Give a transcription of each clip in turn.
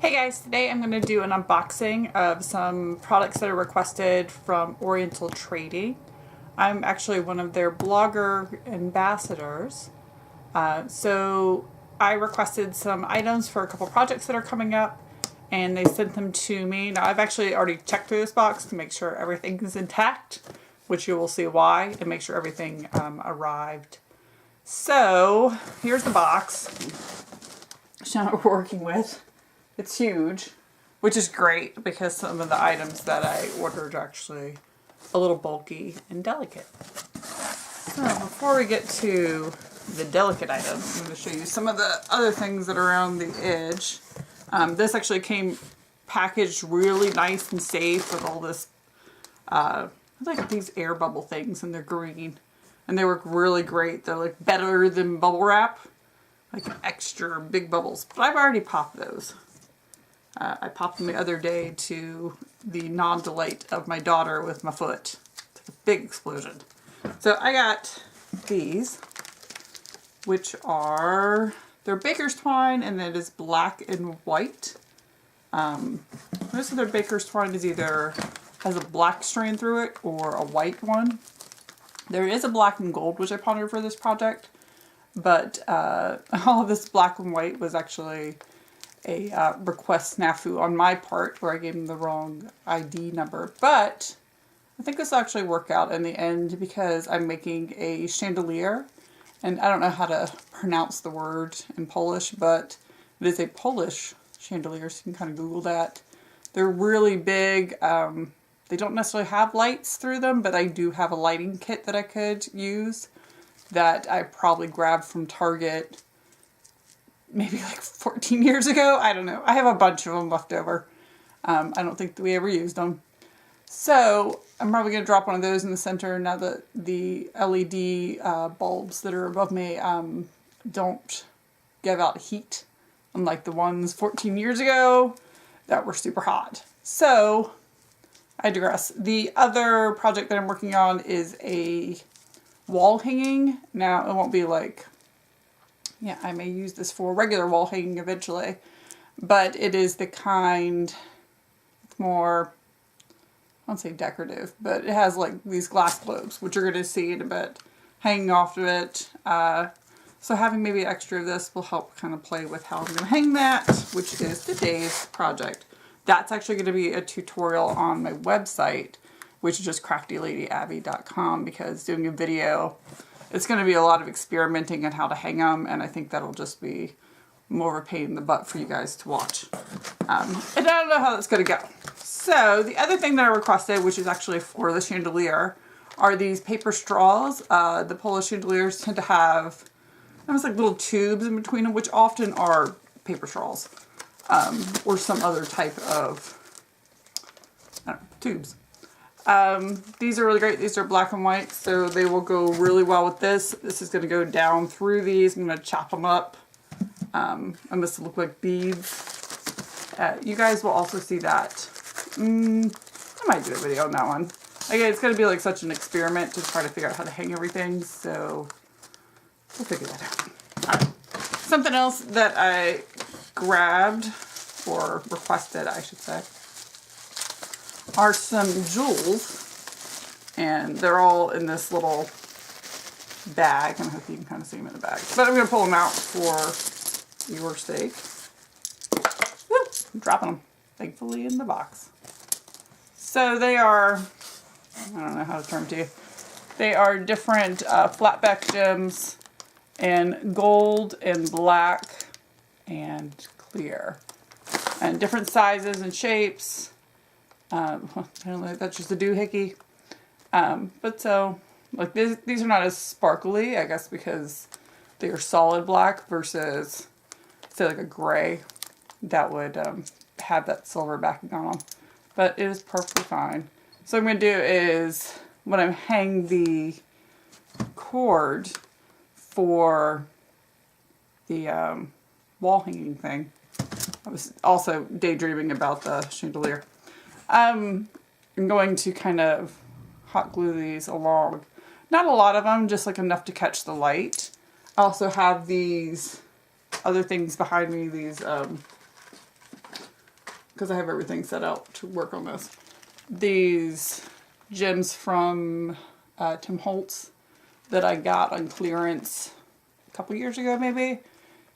Hey guys, today I'm going to do an unboxing of some products that are requested from Oriental Trading. I'm actually one of their blogger ambassadors. So I requested some items for a couple projects that are coming up and they sent them to me. Now I've actually already checked through this box to make sure everything is intact, which you will see why, and make sure everything arrived. So here's the box that we're working with. It's huge, which is great because some of the items that I ordered are actually a little bulky and delicate. So before we get to the delicate items, I'm going to show you some of the other things that are around the edge. This actually came packaged really nice and safe with all this, like these air bubble things, and they're green. And they work really great. They're like better than bubble wrap, like extra big bubbles. But I've already popped those. I popped them the other day to the non-delight of my daughter with my foot. It's a big explosion. So I got these, which are, they're baker's twine, and it is black and white. Most of their baker's twine is either has a black strand through it or a white one. There is a black and gold, which I pondered for this project, but all of this black and white was actually a request snafu on my part where I gave them the wrong ID number. But I think this will actually work out in the end because I'm making a chandelier, and I don't know how to pronounce the word in Polish, but it is a Polish chandelier, so you can kind of Google that. They're really big. They don't necessarily have lights through them, but I do have a lighting kit that I could use that I probably grabbed from Target maybe like 14 years ago. I don't know. I have a bunch of them left over. I don't think that we ever used them. So I'm probably going to drop one of those in the center now that the LED bulbs that are above me don't give out heat, unlike the ones 14 years ago that were super hot. So I digress. The other project that I'm working on is a wall hanging. Now it won't be like, yeah, I may use this for regular wall hanging eventually, but it is the kind, it's more, I won't say decorative, but it has like these glass globes, which you're going to see in a bit, hanging off of it. So having maybe extra of this will help kind of play with how I'm going to hang that, which is today's project. That's actually going to be a tutorial on my website, which is just craftyladyabby.com, because doing a video, it's going to be a lot of experimenting on how to hang them, and I think that'll just be more of a pain in the butt for you guys to watch. And I don't know how that's going to go. So the other thing that I requested, which is actually for the chandelier, are these paper straws. The Polish chandeliers tend to have almost like little tubes in between them, which often are paper straws, or some other type of, I don't know, tubes. These are really great. These are black and white, so they will go really well with this. This is going to go down through these. I'm going to chop them up. I'm going to look like beads. You guys will also see that. I might do a video on that one. Again, it's going to be like such an experiment to try to figure out how to hang everything, so we'll figure that out. All right. Something else that I grabbed, or requested, I should say, are some jewels, and they're all in this little bag. I hope you can kind of see them in the bag, but I'm going to pull them out for your sake. Woo! I'm dropping them, thankfully, in the box. So they are, I don't know how to term to you, they are different flatback gems, and gold and black and clear, and different sizes and shapes. Apparently that's just a doohickey. But so, like these are not as sparkly, I guess, because they are solid black versus, say, like a gray that would have that silver backing on them. But it is perfectly fine. So what I'm going to do is, when I hang the cord for the wall hanging thing, I was also daydreaming about the chandelier. I'm going to kind of hot glue these along. Not a lot of them, just like enough to catch the light. I also have these other things behind me, these because I have everything set out to work on this. These gems from Tim Holtz that I got on clearance a couple years ago, maybe.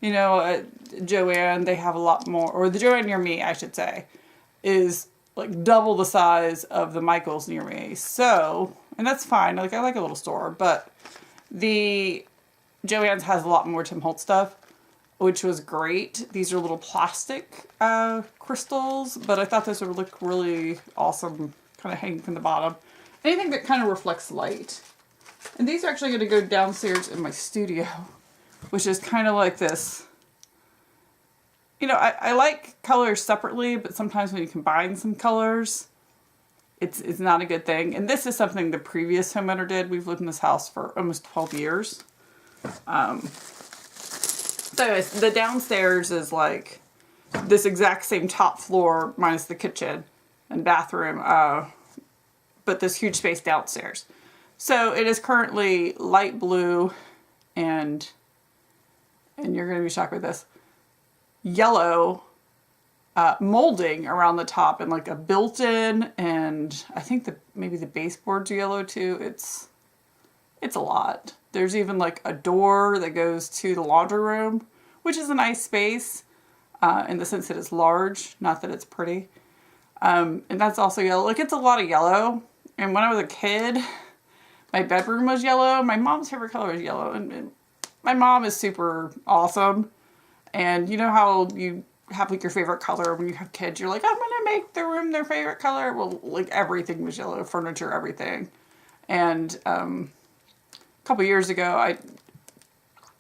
You know, at Joann, they have a lot more, or the Joann near me, I should say, is like double the size of the Michaels near me. So, and that's fine. Like, I like a little store, but the Joann's has a lot more Tim Holtz stuff, which was great. These are little plastic crystals, but I thought this would look really awesome, kind of hanging from the bottom. Anything that kind of reflects light. And these are actually going to go downstairs in my studio, which is kind of like this. You know, I like colors separately, but sometimes when you combine some colors, it's not a good thing. And this is something the previous homeowner did. We've lived in this house for almost 12 years. So anyways, the downstairs is like this exact same top floor minus the kitchen and bathroom, but this huge space downstairs. So it is currently light blue and you're going to be shocked with this, yellow molding around the top and like a built-in, and I think maybe the baseboard's yellow too. It's a lot. There's even like a door that goes to the laundry room, which is a nice space in the sense that it's large, not that it's pretty. And that's also yellow. Like, it's a lot of yellow. And when I was a kid, my bedroom was yellow. My mom's favorite color is yellow. And my mom is super awesome. And you know how you have like your favorite color when you have kids? You're like, I'm going to make the room their favorite color. Well, like everything was yellow, furniture, everything. And couple years ago,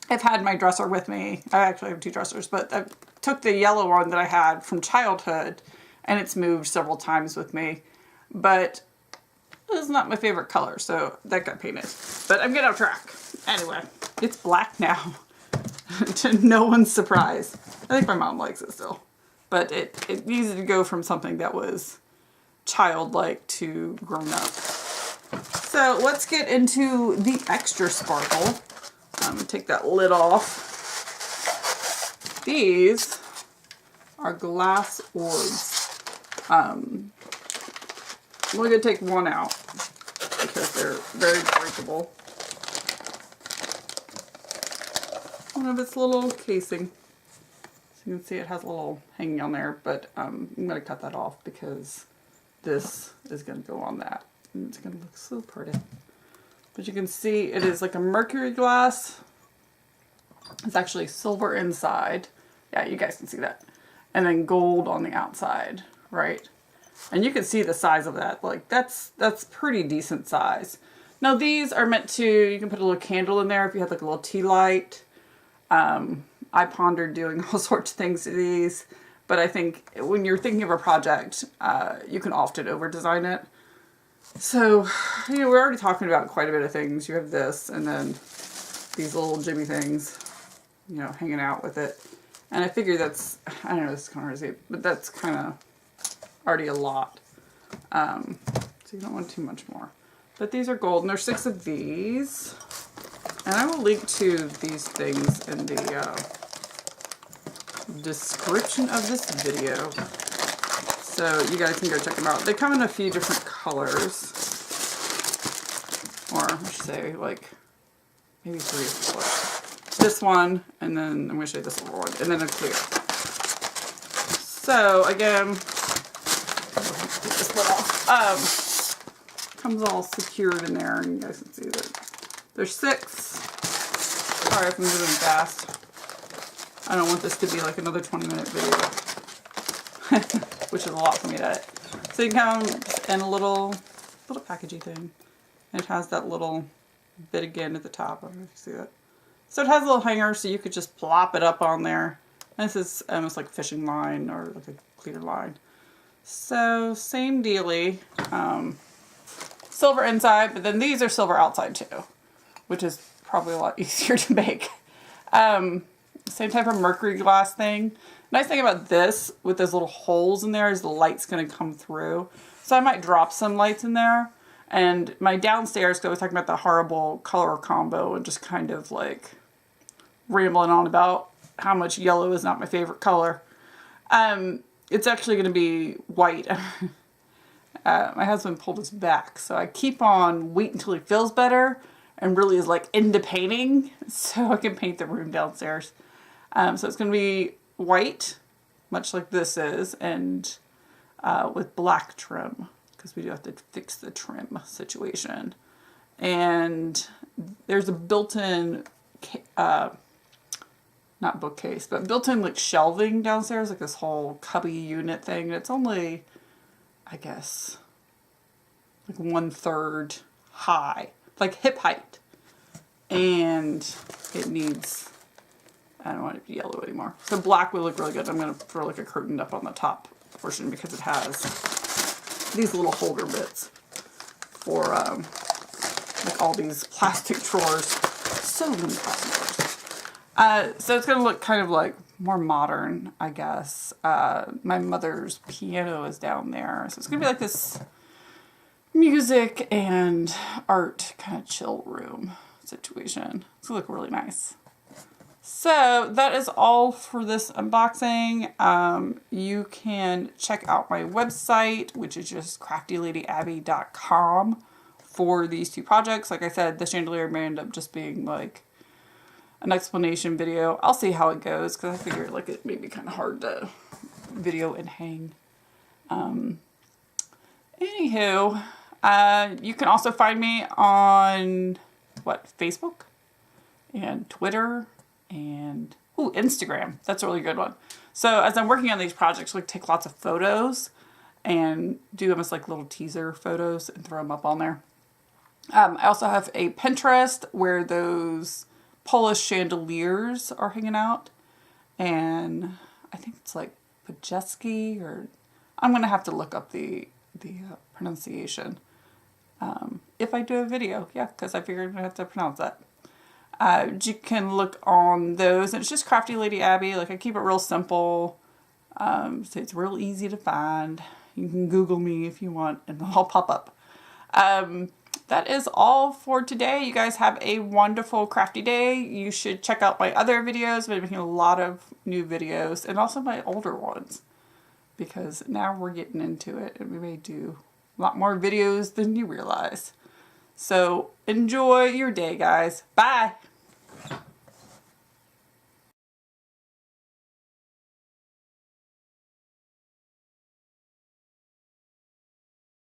I've had my dresser with me. I actually have two dressers, but I took the yellow one that I had from childhood, and it's moved several times with me. But it's not my favorite color, so that got painted. But I'm getting off track. Anyway, it's black now, to no one's surprise. I think my mom likes it still, but it needed to go from something that was childlike to grown up. So let's get into the extra sparkle. I'm going to take that lid off. These are glass orbs. We're going to take one out because they're very breakable. One of its little casing. So you can see it has a little hanging on there, but I'm going to cut that off because this is going to go on that. And it's going to look so pretty. But you can see it is like a mercury glass. It's actually silver inside. Yeah, you guys can see that. And then gold on the outside, right? And you can see the size of that. Like, that's pretty decent size. Now these are meant to, you can put a little candle in there if you have like a little tea light. I pondered doing all sorts of things to these. But I think when you're thinking of a project, you can often over-design it. So, you know, we're already talking about quite a bit of things. You have this, and then these little jimmy things, you know, hanging out with it. And I figure that's, I don't know, this is kind of hard to see, but that's kind of already a lot. So you don't want too much more. But these are gold, and there's 6 of these. And I will link to these things in the description of this video. So you guys can go check them out. They come in a few different colors. Or I should say like maybe 3 colors. This one, and then I'm going to show you this little one, and then a clear. So again, take this one off. Comes all secured in there, and you guys can see that there's 6. Sorry if I'm moving fast. I don't want this to be like another 20-minute video. Which is a lot for me to edit. So you come in a little packagey thing. And it has that little bit again at the top. I don't know if you see that. So it has a little hanger, so you could just plop it up on there. And this is almost like a fishing line or like a clear line. So same dealy. Silver inside, but then these are silver outside too, which is probably a lot easier to make. Same type of mercury glass thing. Nice thing about this, with those little holes in there, is the light's going to come through. So I might drop some lights in there. And my downstairs, because I was talking about the horrible color combo and just kind of like rambling on about how much yellow is not my favorite color. it's actually going to be white. My husband pulled us back, so I keep on waiting until he feels better and really is like into painting so I can paint the room downstairs. So it's going to be white, much like this is, and with black trim, because we do have to fix the trim situation. And there's a built-in, not bookcase, but built-in like shelving downstairs, like this whole cubby unit thing. It's only, I guess, like 1/3 high, like hip height. And it needs, I don't want it to be yellow anymore. So black would look really good. I'm going to throw like a curtain up on the top portion because it has these little holder bits for like all these plastic drawers. So many plastic drawers. So it's going to look kind of like more modern, I guess. My mother's piano is down there. So it's going to be like this music and art kind of chill room situation. It's going to look really nice. So that is all for this unboxing. You can check out my website, which is just craftyladyabby.com for these two projects. Like I said, the chandelier may end up just being like an explanation video. I'll see how it goes because I figure like it may be kind of hard to video and hang. Anywho, you can also find me on Facebook and Twitter and Instagram. That's a really good one. So as I'm working on these projects, I take lots of photos and do almost like little teaser photos and throw them up on there. I also have a Pinterest where those Polish chandeliers are hanging out, and I think it's like Pajeski, or I'm gonna have to look up the pronunciation if I do a video, because I figured I have to pronounce that. You can look on those, and it's just Crafty Lady Abby. Like I keep it real simple, so it's real easy to find. You can Google me if you want, and I'll pop up. That is all for today. You guys have a wonderful crafty day. You should check out my other videos. I've been making a lot of new videos, and also my older ones, because now we're getting into it, and we may do a lot more videos than you realize. So enjoy your day, guys. Bye.